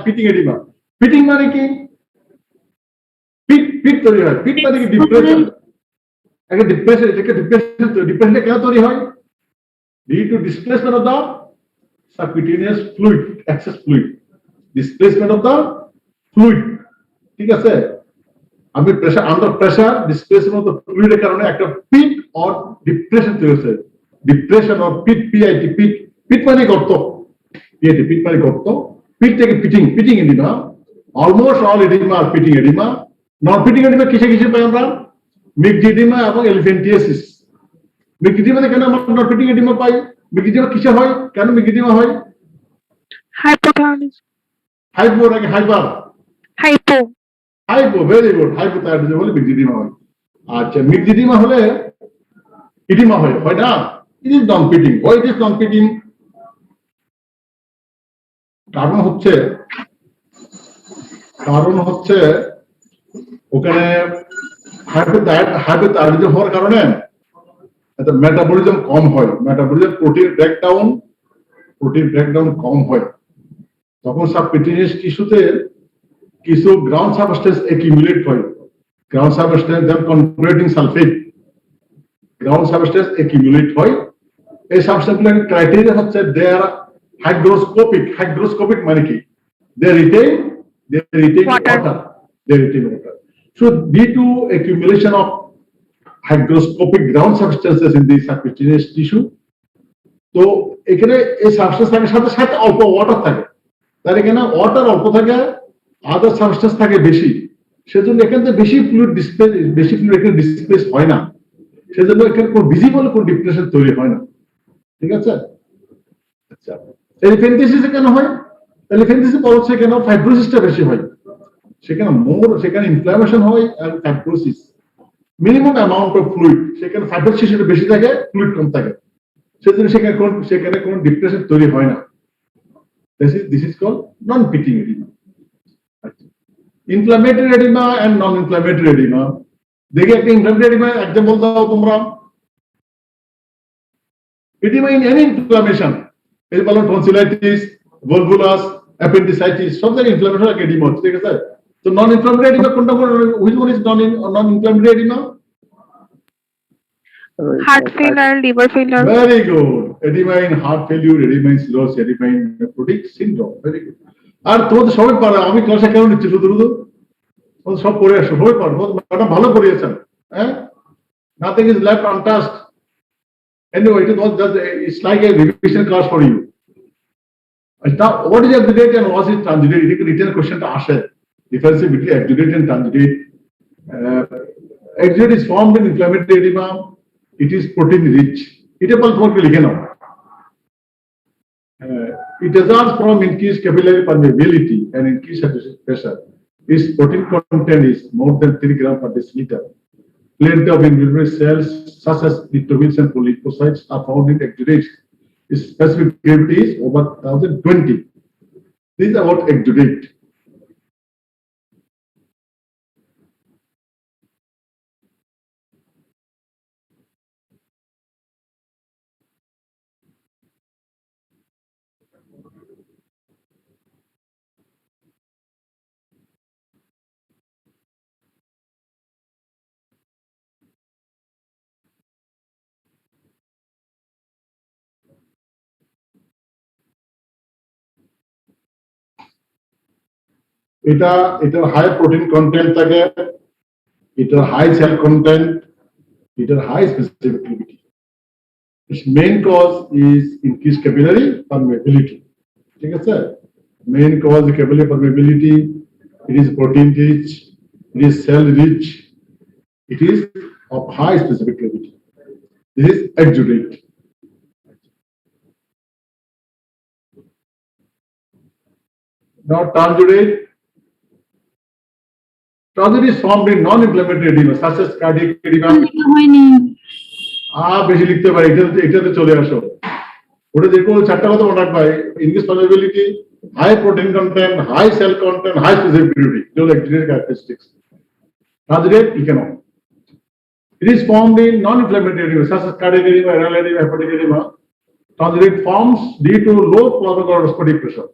pitting edema. Pitting মানে কি? পিট তৈরি হয়। পিট মানে কি? ডিপ্রেশন। একটা ডিপ্রেশন, এটাকে ডিপ্রেশন কেন তৈরি হয়? Due to displacement of the subcutaneous fluid, excess fluid, displacement of the fluid, ঠিক আছে? আমি pressure, under pressure displacement of the fluid এর কারণে একটা পিট অর ডিপ্রেশন তৈরি হচ্ছে। ডিপ্রেশন অর পিট, পিআইটি, পিট। পিট মানে গর্ত, পিআইটি, পিট মানে গর্ত। পিট থেকে পিটিং, পিটিং এডিমা। অলমোস্ট অল এডিমা আর পিটিং এডিমা। নন পিটিং এডিমা কিসে কিসে পাই আমরা? মিক্সড এডিমা এবং এলিফ্যান্টিয়াসিস। মিক্সড এডিমাতে কেন আমরা নন পিটিং এডিমা পাই? মিক্সড এডিমা কিসে হয়? কেন মিক্সড এডিমা হয়? Hypothyroidism. হাইপো নাকি hyper? Hypo. Hypo, very good. Hypothyroidism হলে মিক্সড এডিমা হয়। আচ্ছা, মিক্সড এডিমা হলে এডিমা হয় না? It is non pitting. Why it is non pitting? কারণ হচ্ছে ওখানে হাইপোথাইরয়েডিজম হওয়ার কারণে মেটাবলিজম কম হয়। মেটাবলিজম প্রোটিন ব্রেকডাউন কম হয়। তখন সাবকিউটেনিয়াস টিস্যুতে কিছু গ্রাউন্ড সাবস্টেন্স অ্যাকিউমুলেট হয়। গ্রাউন্ড সাবস্টেন্স যেমন কনক্রিয়েটিং সালফেট, গ্রাউন্ড সাবস্টেন্স অ্যাকিউমুলেট হয়। এই সাবস্টেন্সগুলোর ক্রাইটেরিয়া হচ্ছে দে আর হাইগ্রোস্কোপিক। হাইগ্রোস্কোপিক মানে কি? দে retain Water. water. So due to accumulation of hygroscopic ground substances in the subcutaneous tissue, তো এখানে এই সাবস্টেন্স থাকে, সাথে সাথে অল্প ওয়াটার থাকে। তার এখানে ওয়াটার অল্প থাকে, আদার সাবস্টেন্স থাকে বেশি। সেজন্য এখানে বেশি ফ্লুইড এখানে ডিসপ্লেস হয় না। সেজন্য এখানে কোন ভিজিবল কোন ডিপ্রেশন তৈরি হয় না, ঠিক আছে? আচ্ছা, এলিফ্যান্টিয়াসিস কেন হয়? এলিফ্যান্টিয়াসিস হচ্ছে কেন? ফাইব্রোসিসটা বেশি হয়। সেখানে ইনফ্লামেশন হয় আর fibrosis. Minimum amount of fluid, সেখানে ফাইব্রোসিস বেশি থাকে, ফ্লুইড কম থাকে। সেজন্য সেখানে কোনো ডিপ্রেশন তৈরি হয় না। This is called non-pitting edema. Inflammatory edema and non-inflammatory edema. দেখি একটা ইনফ্লামেটরি এডিমা এক্সাম্পল দাও তোমরা। এডিমা ইন এনি ইনফ্লামেশন, এই বলেন টনসিলাইটিস, ভলভুলাস, অ্যাপেন্ডিসাইটিস, সব জায়গায় ইনফ্লামেশন এডিমা হচ্ছে, ঠিক আছে? তো non-inflammatory edema কোনটা? which one is non-inflammatory edema? Heart failure, liver failure. Very good. Edema in heart failure, edema in cirrhosis, edema in nephrotic syndrome. Very good. আর তোমাদের সবাই পারে, আমি ক্লাসে কেন নিচ্ছি শুধু সব পড়ে আসো, সবাই পারো। ম্যাডাম ভালো পড়িয়েছেন, হ্যাঁ? Nothing is left untouched. Anyway, it was just it's like a revision class for you. Now, what is exudate and what is transudate? It is written question to আসে, difference between exudate and transudate. Exudate is formed in inflammatory edema. It is protein rich. এটা বল তোমাকে লিখে নাও। It results from increased capillary permeability and increased surface pressure. Its protein content is more than 3 grams per deciliter. Plenty of inflammatory cells such as neutrophils and polypocytes are found in exudates. Its specific gravity is over 1020. This is about exudate. এটার high protein content থাকে, এটার high cell content, এটার high specificity. Its main cause is increased capillary permeability. ঠিক আছে? Main cause is capillary permeability. It is protein rich. It is cell rich. It is of high specific gravity. This is exudate. Now transudate. Transudate is formed in non-inflammatory edema such as cardiac edema. হয়নি। বেশি লিখতে পারি, এটাতে চলে আসো। ওটা যে কোনো চারটা কথা মনে রাখবা, increased permeability, high protein content, high cell content, high specific gravity. Those are exudate characteristics. Transudate, you cannot. It is formed in non-inflammatory edema such as cardiac edema, renal edema, hepatic edema. Transudate forms due to low plasma corpuscle pressure.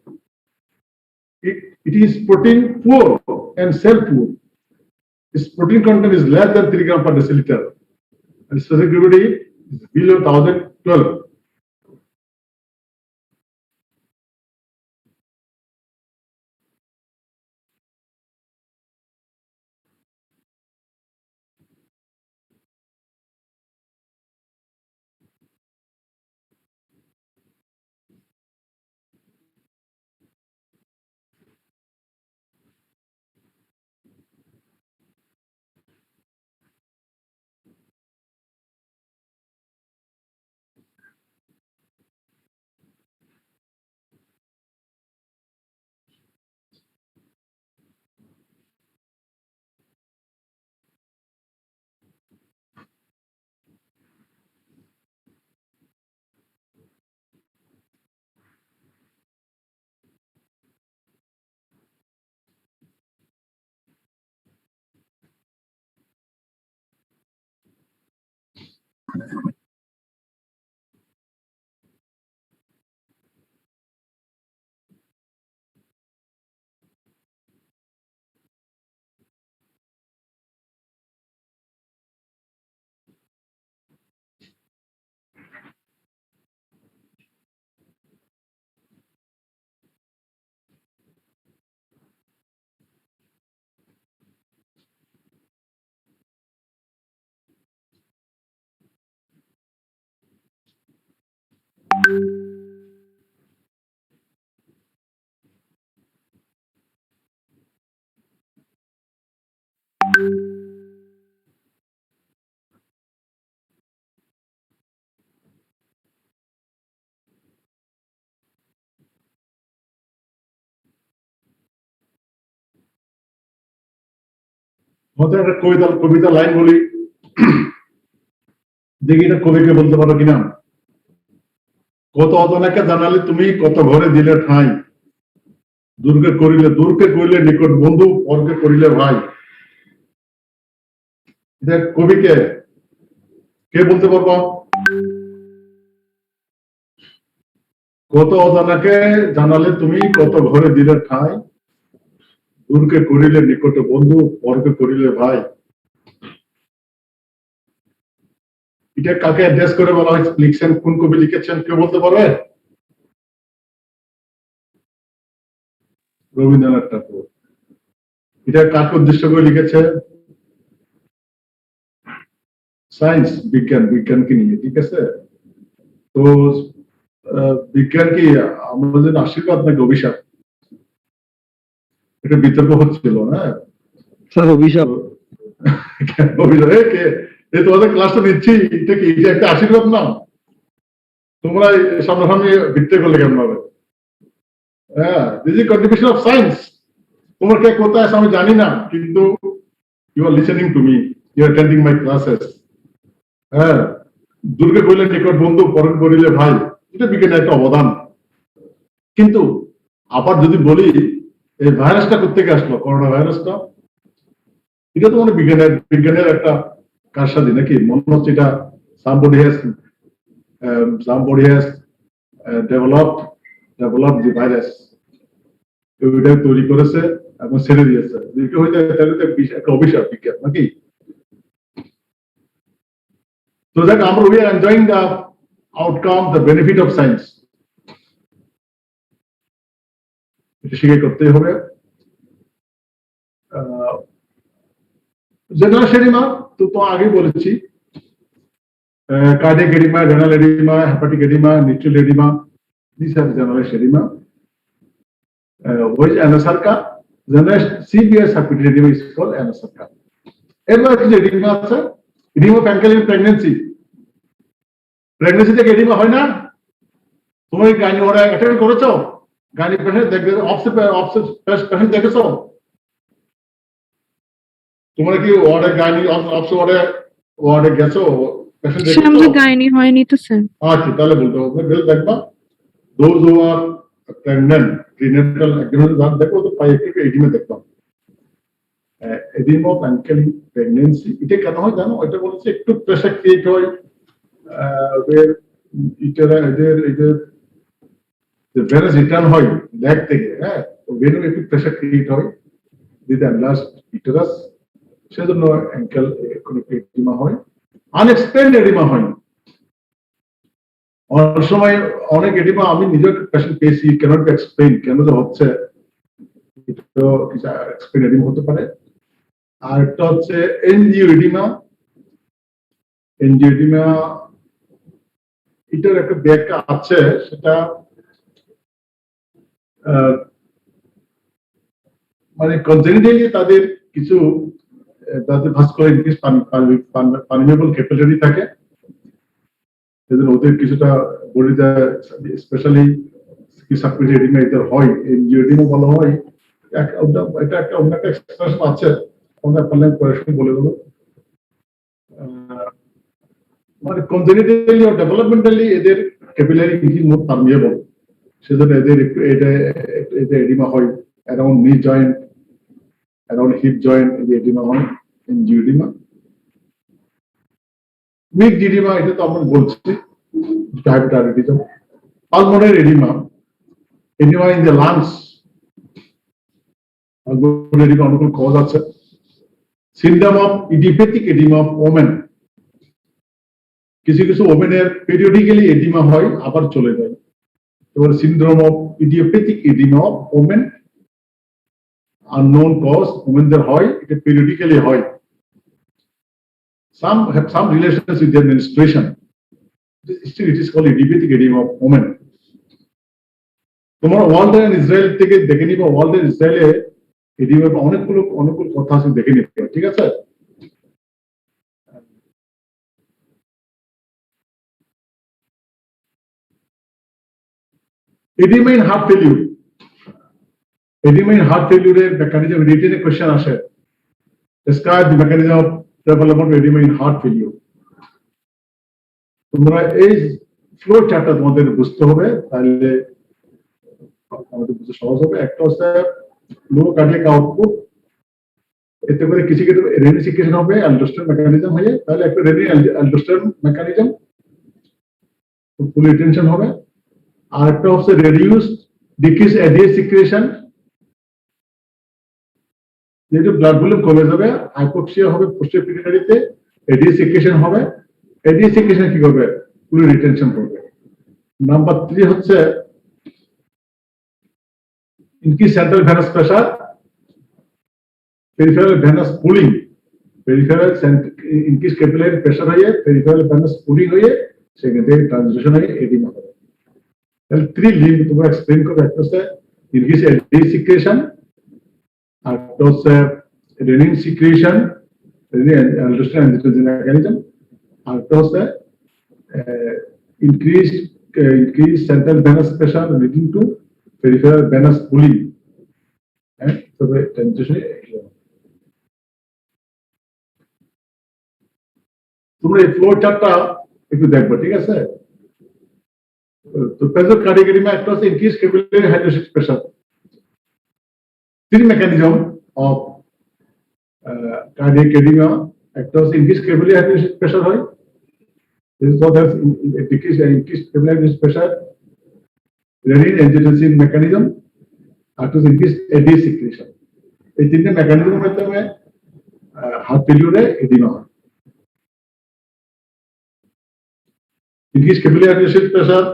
It is protein poor and cell poor. Its protein content is less than 3 grams per deciliter. And specific gravity is below 1012. মধ্যে একটা কবিতা line বলি, দেখি এটা কবিকে বলতে পারো কিনা। কত অজানাকে জানালে তুমি, কত ঘরে দিলে ঠাঁই, দূরকে করিলে নিকট বন্ধু, পরকে করিলে ভাই। এটা কবিকে কে বলতে পারবো? কত অজানাকে জানালে তুমি, কত ঘরে দিলে ঠাঁই, দূরকে করিলে নিকটে বন্ধু, পরকে করিলে ভাই। এটা কাকে অ্যাড্রেস করে বলা হয়েছে, লিখছেন, কোন কবি লিখেছেন কেউ বলতে পারবে? রবীন্দ্রনাথ ঠাকুর। এটা কাকে উদ্দেশ্য করে লিখেছে? সায়েন্স, বিজ্ঞানকে নিয়ে, ঠিক আছে? তো বিজ্ঞান কি আমাদের আশীর্বাদ নাকি অভিশাপ? এটা বিতর্ক হচ্ছিল, হ্যাঁ স্যার অভিশাপ। অভিশাপ কে? তোমাদের ক্লাসটা নিচ্ছি, এটা কি এটা একটা আশীর্বাদ না? তোমরা সামনাসামনি ভিত্তি করলে কেমন হবে? হ্যাঁ, this is contribution of science. তোমার কে কোথায় আছে আমি জানি না, কিন্তু you are listening to me, you are attending my classes. হ্যাঁ, দুর্গে করিলে নিকট বন্ধু, পরকে করিলে ভাই, এটা বিজ্ঞানের একটা অবদান। কিন্তু আবার যদি বলি, এই ভাইরাসটা কোথেকে আসলো, করোনা ভাইরাসটা, এটা তো মানে বিজ্ঞানের একটা কারসাজি নাকি? মনে হচ্ছে এটা somebody has developed the virus, ওইটা তৈরি করেছে এবং ছেড়ে দিয়েছে। একটা অভিশাপ বিজ্ঞান নাকি? So that we are enjoying the outcome, the benefit of science. এটা স্বীকার করতেই হবে। জেনারেল এডিমা তো আগে বলেছি, cardiac oedema, renal oedema, hepatic oedema, neutral oedema, these are general edema. which anasarca, the next severe subcutaneous edema is called anasarca. এরপর কিছু edema আছে, edema of ankle in pregnancy. প্রেগন্যান্সিতে এডিমা হয় না? তুমি গাইনি ওরা অ্যাটেন্ড করেছো? Gynae patient দেখবে পেশেন্ট দেখেছো? তোমরা কি ওয়ার্ডে গাইনি ওয়ার্ডে গেছো? পেশেন্ট স্যার আমাদের দেখেছো? গাইনি হয়নি তো স্যার। আচ্ছা, তাহলে বলতে হবে গেলে দেখবা those who are pregnant, prenatal examination দেখো তো পাই একটু এডিমা দেখতাম। Oedema of ankle in pregnancy এটা কেন হয় জানো? এটা বলছে একটু প্রেশার ক্রিয়েট হয় ওদের এদের যে ভেনাস রিটার্ন হয় ল্যাগ থেকে, হ্যাঁ, তো ভেনু একটু প্রেশার ক্রিয়েট হয় দিতে লাস্ট ইটারাস, সেজন্য অ্যাঙ্কেল কোনো এডিমা হয়। আনএক্সপ্লেইনড এডিমা হয় অনেক সময়, অনেক এডিমা আমি নিজের পেশেন্ট পেয়েছি, ক্যানট বি এক্সপ্লেইন, কেন যে হচ্ছে এটা কিছু এক্সপ্লেইন এডিমা হতে পারে। আর একটা হচ্ছে এনজিওএডিমা। এনজিওএডিমা এটার একটা ব্যাখ্যা আছে, সেটা মানে কনজেনিটালি তাদের কিছু তাদের ভাস্কুলার ইনক্রিজ পারমিয়েবল ক্যাপাসিটি থাকে, সেজন্য ওদের কিছুটা বডিতে স্পেশালি সাবক্লিনিক এডিমা এদের হয়, এনজিওএডিমা বলা হয়। এটা একটা অন্য একটা এক্সপ্রেশন আছে, আমরা পারলে পড়াশোনা বলে দেবো। মানে কনজেনিটালি ও ডেভেলপমেন্টালি এদের ক্যাপিলারি ইনক্রিজ মোর পারমিয়েবল, সেজন্য এদের একটু এটা এডিমা হয় অ্যারাউন্ড নি জয়েন্ট, অ্যারাউন্ড হিপ জয়েন্ট, এই এডিমা হয় এনজিওএডিমা। মিক্সড এডিমা এটা তো আমরা বলছি hypothyroidism. Pulmonary oedema, oedema in the lungs, pulmonary oedema অনেক কজ আছে। Syndrome of idiopathic oedema of women, কিছু কিছু ওমেনের পেরিয়ডিক্যালি এডিমা হয় আবার চলে যায়। এবার syndrome of idiopathic oedema of women, unknown cause ওমেনদের হয়, এটা পেরিয়ডিক্যালি হয়। Some have some relations with their menstruation. Still, it is called idiopathic edema of women. তোমরা ওয়ার্ল্ড এন্ড ইসরায়েল থেকে দেখে নিবা, ওয়ার্ল্ড এন্ড ইসরায়েলে এডিমা অনেকগুলো কথা আছে, দেখে নিবে, ঠিক আছে? Edema in heart failure, edema in heart ফেলিউরের মেকানিজম রিটেনে কোশ্চেন আসে। Describe the mechanism of development of edema in heart failure. তোমরা এই ফ্লো চার্টটা তোমাদের বুঝতে হবে, তাহলে আমাদের বুঝতে সহজ হবে। একটা হচ্ছে লো কার্ডিয়াক আউটপুট, এতে করে কিছু কিছু রেনিন সিক্রেশন হবে অ্যালডোস্টেরন মেকানিজম হয়ে, তাহলে একটা renin aldosterone mechanism fluid retention হবে। আর একটা হচ্ছে রেডিউসড ডিক্রিজ এডিএস সিক্রেশন, যেহেতু ব্লাড ভলিউম কমে যাবে, হাইপোক্সিয়া হবে পোস্টেরিয়র পিটুইটারিতে, এডিএস সিক্রেশন হবে। এডিএস সিক্রেশন কি করবে? ফুল রিটেনশন করবে। নাম্বার 3 হচ্ছে increase central venous pressure, peripheral venous pooling, peripheral increase capillary pressure হয়ে পেরিফেরাল ভেনাস পুলিং হয়ে সেখান থেকে ট্রানজিশন হয়ে এডিমা হবে। তাহলে 3 লিঙ্ক তোমরা এক্সপ্লেইন করবে। একটা হচ্ছে ইনক্রিজ এডিএস সিক্রেশন, আর একটা হচ্ছে renin secretion, renin aldosterone angiotensin mechanism, আর একটা হচ্ছে increase central venous pressure leading to peripheral venous pooling, and so the transition. তোমরা এই ফ্লো চার্টটা একটু দেখবে, ঠিক আছে? তো প্রেসার কার্ডিয়াক এডিমা একটা হচ্ছে increase capillary hydrostatic pressure. 3 mechanism of cardiac edema, একটা হচ্ছে ইনক্রিজ ক্যাপিলারি হাইড্রোস্ট্যাটিক প্রেসার হয়, this is what has increased capillary pressure, renin angiotensin mechanism, and to increase ADH secretion. এই তিনটে মেকানিজমের মাধ্যমে হার্ট ফেলিউরে এডিমা হয়। increased capillary arterial pressure,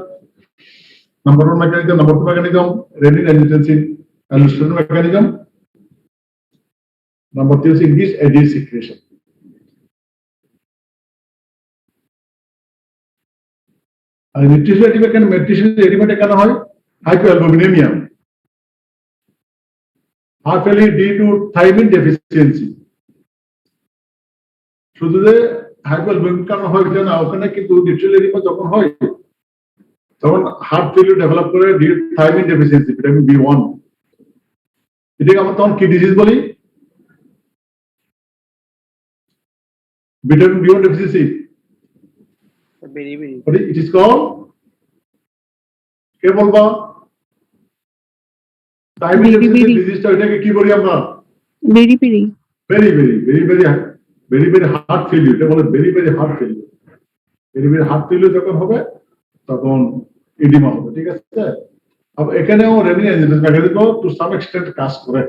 number 1 mechanism, number 2 mechanism, renin angiotensin aldosterone mechanism, number 3 is increased ADH secretion. আর nutritional oedema কেন? Nutritional এডিমাটা কেন হয়? Hypoalbuminaemia. heart failure due to thiamine deficiency. শুধু যে হাইপোঅ্যালবুমিক কারণ হয় এটা না, ওখানে কিন্তু নিউট্রাল এডিমা যখন হয় তখন হার্ট ফেলিউর ডেভেলপ করে due thiamine deficiency vitamin B1, এটাকে আমরা তখন কি ডিজিজ বলি? Vitamin B1 deficiency. What it is called? কে বলবা? থাইমিন ডেফিসিয়েন্সি ডিজিজটা, এটাকে কি বলি আমরা? বেরি বেরি হার্ট ফেলিউর, এটা বলে very heart failure. Very heart failure যখন হবে তখন এডিমা হবে, ঠিক আছে? এখানেও renin enzymes mechanism to some extent কাজ করে,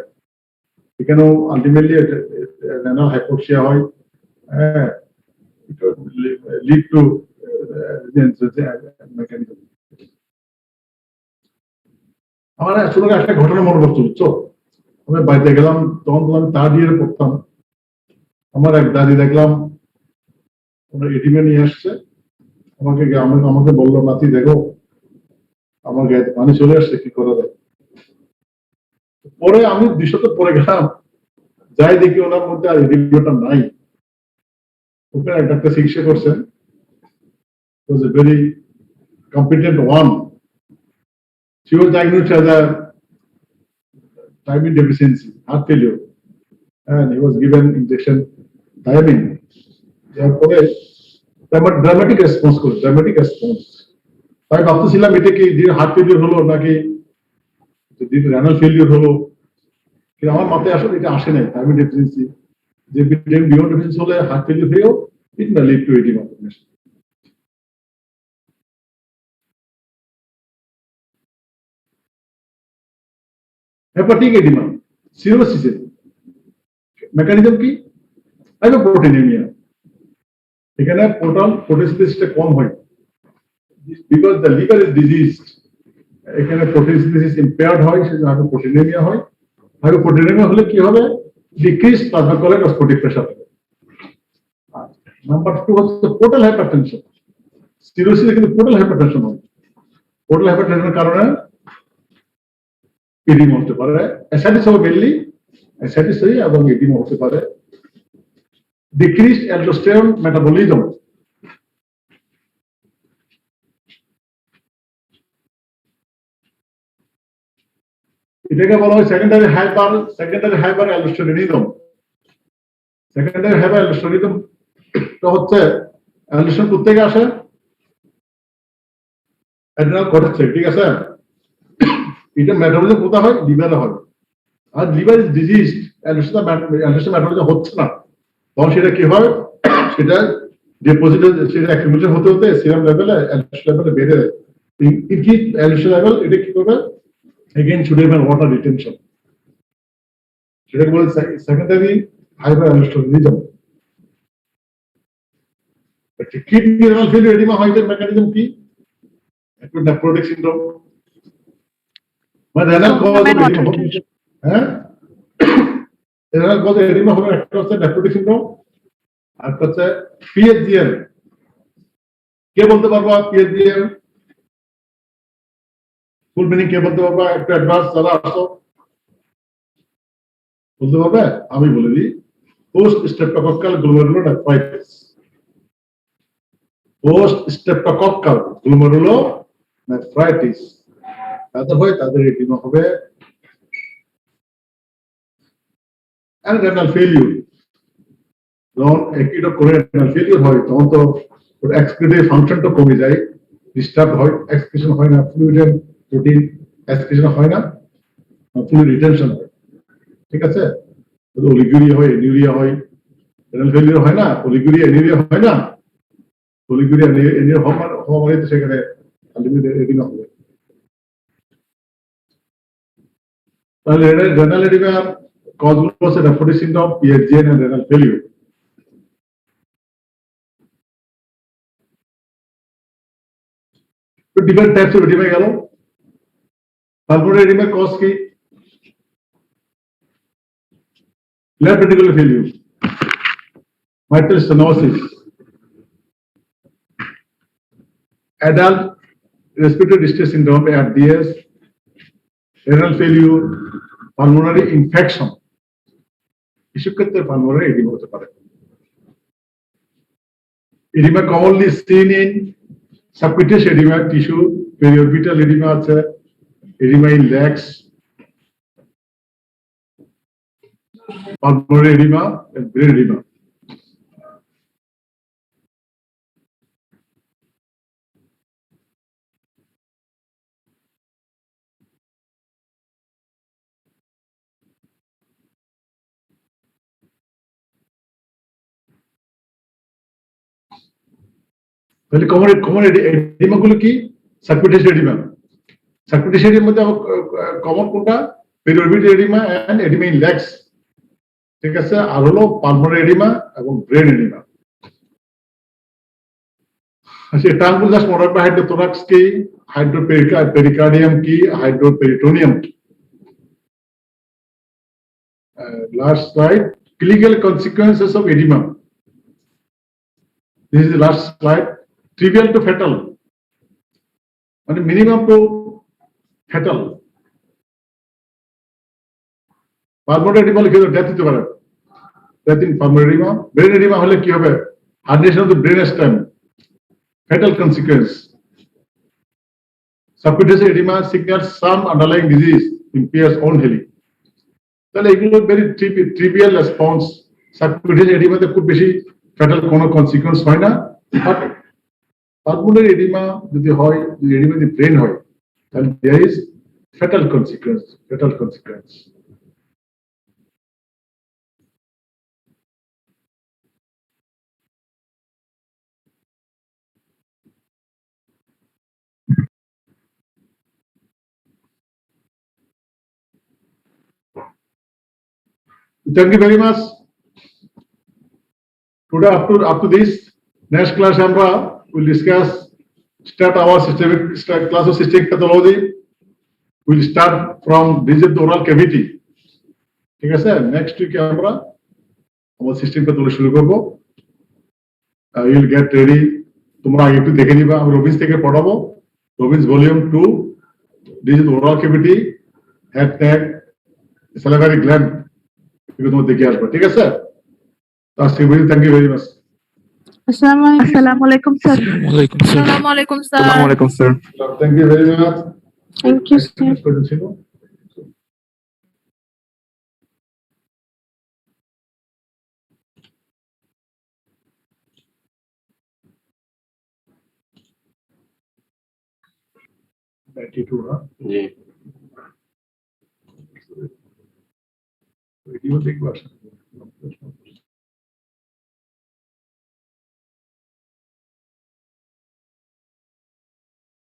এখানেও আলটিমেটলি রেনাল হাইপোক্সিয়া হয়, হ্যাঁ, লিড টু মেকানিজম। আমার আসলে একটা ঘটনা মনে পড়ছে, বুঝছো? আমি বাড়িতে গেলাম, তখন তো আমি থার্ড ইয়ারে পড়তাম। আমার এক দাদি দেখলাম ওনার এটিএমে নিয়ে আসছে, আমাকে বললো, নাতি দেখো আমার গায়ে পানি চলে আসছে, কি করা যায়? পরে আমি বিশত পরে গেলাম, যাই দেখি ওনার মধ্যে আর এডিমাটা নাই। ওখানে এক ডাক্তার চিকিৎসা করছেন, was a very competent one. She was diagnosed as a thiamine deficiency, heart failure, and he was given injection thiamine. তারপরে ড্রামাটিক রেসপন্স করে, ড্রামাটিক রেসপন্স। তাই ভাবতেছিলাম এটা কি হার্ট ফেলিউর হলো নাকি রেনাল ফেলিউর হলো, কিন্তু আমার মাথায় আসলে এটা আসে নাই। থাইমিন ডেফিসিয়েন্সি, যে ভিটামিন B1 ডেফিসিয়েন্সি হলে হার্ট ফেলিউর হয়েও it may lead to edema. Hepatic edema, সিরোসিসের মেকানিজম কি? হাইপোপ্রোটিনেমিয়া। এখানে প্রোটিন সিনথেসিসটা কম হয়, because the liver is diseased. এখানে প্রোটিন সিনথেসিস ইম্পেয়ার্ড হয়, সেজন্য হাইপোপ্রোটিনেমিয়া হয়। হাইপোপ্রোটিনেমিয়া হলে কি হবে? ডিক্রিজ প্লাজমা কোলেস্টেরল প্রেসার হবে। নাম্বার 2 হচ্ছে পোর্টাল হাইপারটেনশন। সিরোসিসে কিন্তু পোর্টাল হাইপারটেনশন হয়। পোর্টাল হাইপারটেনশনের কারণে এডিমা হতে পারে। অ্যাসাইটিস হবে মেইনলি, অ্যাসাইটিস হয় এবং এডিমা হতে পারে। ডিক্রিজড অ্যালডোস্টেরন মেটাবলিজম, এটাকে বলা হয় secondary hyper aldosteronism. Secondary hyper aldosteronism তো হচ্ছে অ্যালডোস্টেরন কোথা থেকে আসে? অ্যাড্রিনাল কর্টেক্স, ঠিক আছে? এটা মেটাবলিজম কোথায় হয়? লিভারে হয়। আর liver is diseased, aldosterone metabolism হচ্ছে না, তখন সেটা কি হয়? সেটা ডিপোজিট, সেটা অ্যাকুমুলেশন হতে হতে সিরাম লেভেলে অ্যালডোস্টেরন লেভেলে বেড়ে যায়। অ্যালডোস্টেরন লেভেল এটা কি করবে? Again, should have been water retention. সেটাকে বলে secondary hyper aldosteronism. Kidney renal failure oedema হয়, এর মেকানিজম কি? Acute nephrotic syndrome. মানে রেনাল কজ অফ এডিমা, হ্যাঁ, রেনাল কজ অফ এডিমা হবে একটা হচ্ছে নেফ্রোটিক সিনড্রোম, আর হচ্ছে PHGM। কে বলতে পারবা PHGM ফুল মিনিং? কে বলতে পারবা? একটু অ্যাডভান্স যারা আসো বলতে পারবে? আমি বলে দিই, post streptococcal glomerulonephritis. Post streptococcal glomerulonephritis তাদের হয়, তাদের এডিমা হবে। এন্ড রেনাল ফেলিউর, যখন অ্যাকিউট রেনাল ফেলিউর হয় তখন তো এক্সক্রিটিভ ফাংশনটা কমে যায়, ডিস্টার্ব হয়, এক্সক্রিশন হয় না, ফ্লুইড এন্ড প্রোটিন এক্সক্রিশন হয় না, ফ্লুইড রিটেনশন হয়, ঠিক আছে? অলিগুরিয়া হয়, এনিউরিয়া হয়। রেনাল ফেলিউর হয় না, অলিগুরিয়া এনিউরিয়া হয় না। অলিগুরিয়া এনিউরিয়া হওয়া মানে তো সেখানে আলটিমেটলি এডিমা হবে। তাহলে রেনাল এডিমা কজগুলো হচ্ছে nephrotic syndrome, PHGM and renal failure. Different types of oedema গেল। পালমোনারি এডিমা কজ কি? Left ventricular failure, mitral stenosis, adult respiratory distress syndrome (ARDS), renal failure, pulmonary infection, এসব ক্ষেত্রে pulmonary edema হতে পারে। Edema commonly seen in subcutaneous edema tissue, periorbital edema আছে, edema in legs, pulmonary edema and brain edema. তাহলে common edema গুলো কি? Subcutaneous edema. Subcutaneous এডিমার মধ্যে কমন কোনটা? Periorbital edema and edema in legs, ঠিক আছে। আর হলো পালমোনারি এডিমা এবং ব্রেন এডিমা। আচ্ছা, টার্মগুলো জাস্ট মনে রাখবে। হাইড্রোথোরাক্স কি, হাইড্রোপেরিকার্ডিয়াম কি, হাইড্রোপেরিটোনিয়াম কি। Last slide, clinical consequences of edema. This is the last slide. Trivial to fatal, মানে minimum to fatal. Pulmonary oedema হলে কি হবে? ডেথ হতে পারে। Death in pulmonary oedema. Brain oedema হলে কি হবে? Herniation of the brain stem, fatal consequence. Subcutaneous edema signals some underlying disease impairs own healing. তাহলে এগুলো ভেরি ট্রিভিয়াল রেসপন্স। সাবকিউটেনিয়াস এডিমাতে খুব বেশি ফ্যাটাল কোনো কনসিকুয়েন্স হয় না। বাট পালমোনারি এডিমা যদি হয়, যদি এডিমা যদি ব্রেন হয়, তাহলে there is fatal consequence. Thank you very much. Today up to this, next class আমরা will discuss start our class of systemic pathology. We'll start from disease of the oral cavity. ঠিক আছে, next উইকে আমরা আমার system pathology শুরু করব। You will get ready. তোমরা আগে একটু দেখে নিবা, আমি রবিন্স থেকে পড়াবো। Robbins volume 2, disease of the oral cavity, head, neck, salivary gland, এগুলো তোমরা দেখে আসবে। ঠিক আছে, thank you very much. Assalamu alaikum, sir. আসসালামু আলাইকুম sir. Assalamu alaikum, sir. Thank you very much. Thank you, sir. Next question ছিল? জি। Video দেখবো আসলে।